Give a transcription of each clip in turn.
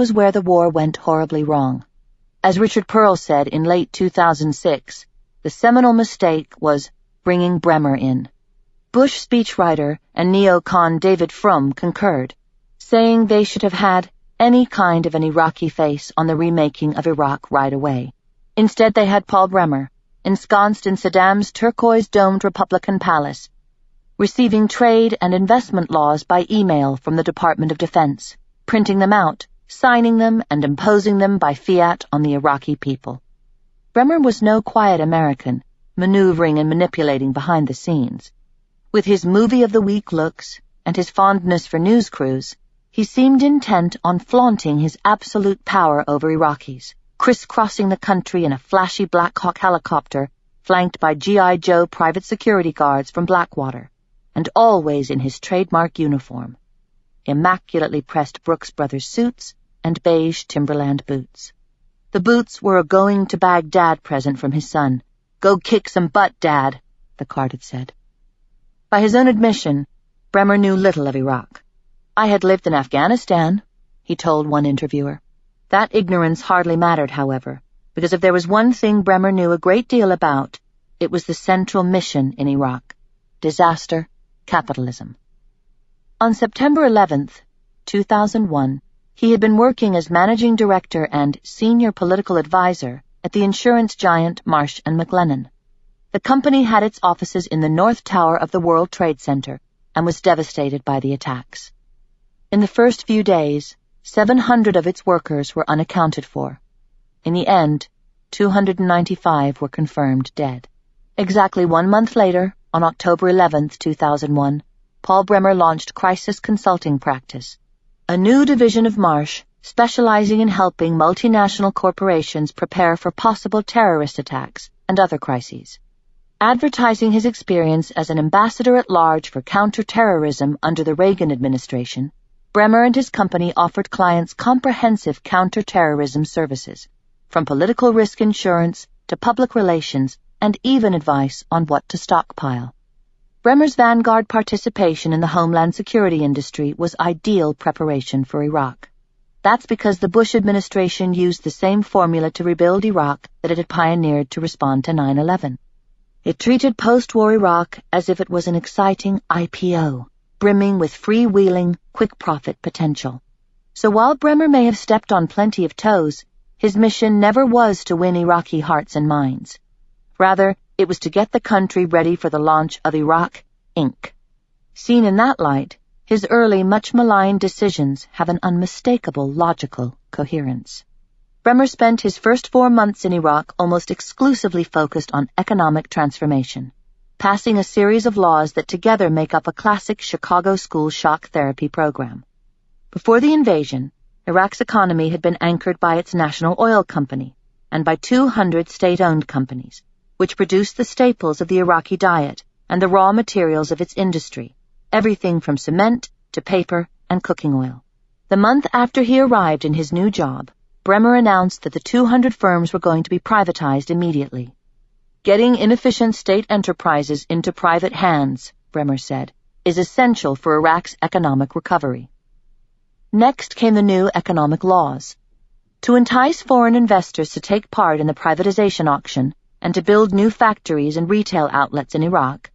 was where the war went horribly wrong. As Richard Pearl said in late 2006, the seminal mistake was bringing Bremer in. Bush speechwriter and neocon David Frum concurred, saying they should have had any kind of an Iraqi face on the remaking of Iraq right away. Instead, they had Paul Bremer, ensconced in Saddam's turquoise-domed Republican palace, receiving trade and investment laws by email from the Department of Defense, printing them out, signing them, and imposing them by fiat on the Iraqi people. Bremer was no quiet American, maneuvering and manipulating behind the scenes. With his movie-of-the-week looks and his fondness for news crews, he seemed intent on flaunting his absolute power over Iraqis, crisscrossing the country in a flashy Black Hawk helicopter flanked by G.I. Joe private security guards from Blackwater, and always in his trademark uniform, immaculately pressed Brooks Brothers suits and beige Timberland boots. The boots were a going-to-Baghdad present from his son. "Go kick some butt, Dad," the card had said. By his own admission, Bremer knew little of Iraq. "I had lived in Afghanistan," he told one interviewer. That ignorance hardly mattered, however, because if there was one thing Bremer knew a great deal about, it was the central mission in Iraq: disaster capitalism. On September 11th, 2001, he had been working as managing director and senior political advisor at the insurance giant Marsh & McLennan. The company had its offices in the North Tower of the World Trade Center and was devastated by the attacks. In the first few days, 700 of its workers were unaccounted for. In the end, 295 were confirmed dead. Exactly 1 month later, on October 11th, 2001, Paul Bremer launched Crisis Consulting Practice, a new division of Marsh specializing in helping multinational corporations prepare for possible terrorist attacks and other crises. Advertising his experience as an ambassador at large for counter-terrorism under the Reagan administration, Bremer and his company offered clients comprehensive counter-terrorism services, from political risk insurance to public relations and even advice on what to stockpile. Bremer's vanguard participation in the homeland security industry was ideal preparation for Iraq. That's because the Bush administration used the same formula to rebuild Iraq that it had pioneered to respond to 9/11. It treated post-war Iraq as if it was an exciting IPO, brimming with freewheeling, quick-profit potential. So while Bremer may have stepped on plenty of toes, his mission never was to win Iraqi hearts and minds. Rather, it was to get the country ready for the launch of Iraq, Inc. Seen in that light, his early, much-maligned decisions have an unmistakable logical coherence. Bremer spent his first 4 months in Iraq almost exclusively focused on economic transformation, passing a series of laws that together make up a classic Chicago school shock therapy program. Before the invasion, Iraq's economy had been anchored by its national oil company and by 200 state-owned companies, which produced the staples of the Iraqi diet and the raw materials of its industry, everything from cement to paper and cooking oil. The month after he arrived in his new job, Bremer announced that the 200 firms were going to be privatized immediately. "Getting inefficient state enterprises into private hands," Bremer said, "is essential for Iraq's economic recovery." Next came the new economic laws. To entice foreign investors to take part in the privatization auction and to build new factories and retail outlets in Iraq,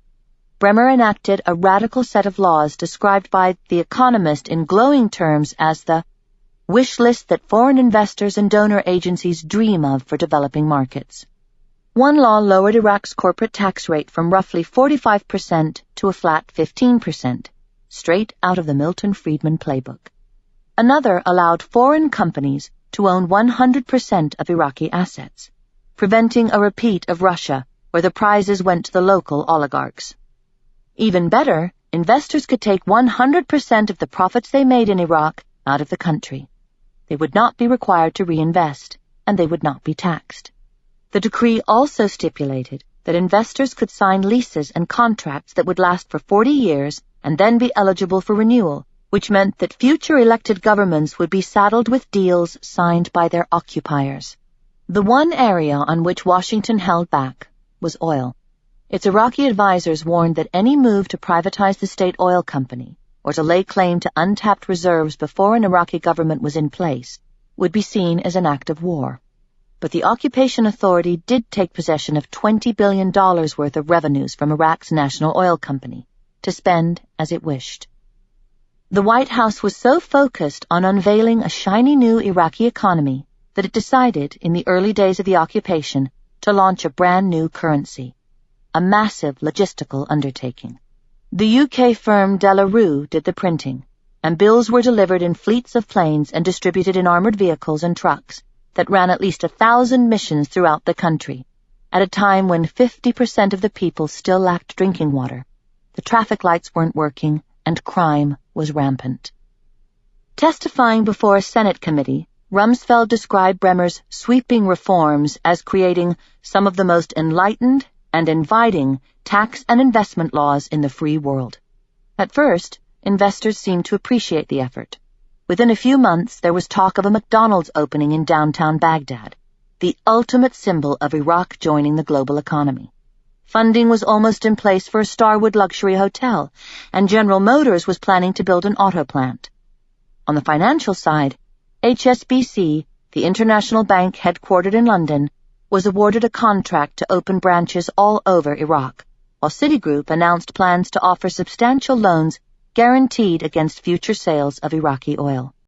Bremer enacted a radical set of laws described by The Economist in glowing terms as the wish list that foreign investors and donor agencies dream of for developing markets. One law lowered Iraq's corporate tax rate from roughly 45% to a flat 15%, straight out of the Milton Friedman playbook. Another allowed foreign companies to own 100% of Iraqi assets, preventing a repeat of Russia, where the prizes went to the local oligarchs. Even better, investors could take 100% of the profits they made in Iraq out of the country. They would not be required to reinvest, and they would not be taxed. The decree also stipulated that investors could sign leases and contracts that would last for 40 years and then be eligible for renewal, which meant that future elected governments would be saddled with deals signed by their occupiers. The one area on which Washington held back was oil. Its Iraqi advisors warned that any move to privatize the state oil company or to lay claim to untapped reserves before an Iraqi government was in place would be seen as an act of war. But the Occupation Authority did take possession of $20 billion worth of revenues from Iraq's national oil company, to spend as it wished. The White House was so focused on unveiling a shiny new Iraqi economy that it decided, in the early days of the occupation, to launch a brand new currency, a massive logistical undertaking. The UK firm De La Rue did the printing, and bills were delivered in fleets of planes and distributed in armored vehicles and trucks that ran at least 1,000 missions throughout the country, at a time when 50% of the people still lacked drinking water, the traffic lights weren't working, and crime was rampant. Testifying before a Senate committee, Rumsfeld described Bremer's sweeping reforms as creating some of the most enlightened and inviting tax and investment laws in the free world. At first, investors seemed to appreciate the effort. Within a few months, there was talk of a McDonald's opening in downtown Baghdad, the ultimate symbol of Iraq joining the global economy. Funding was almost in place for a Starwood luxury hotel, and General Motors was planning to build an auto plant. On the financial side, HSBC, the international bank headquartered in London, was awarded a contract to open branches all over Iraq, while Citigroup announced plans to offer substantial loans guaranteed against future sales of Iraqi oil.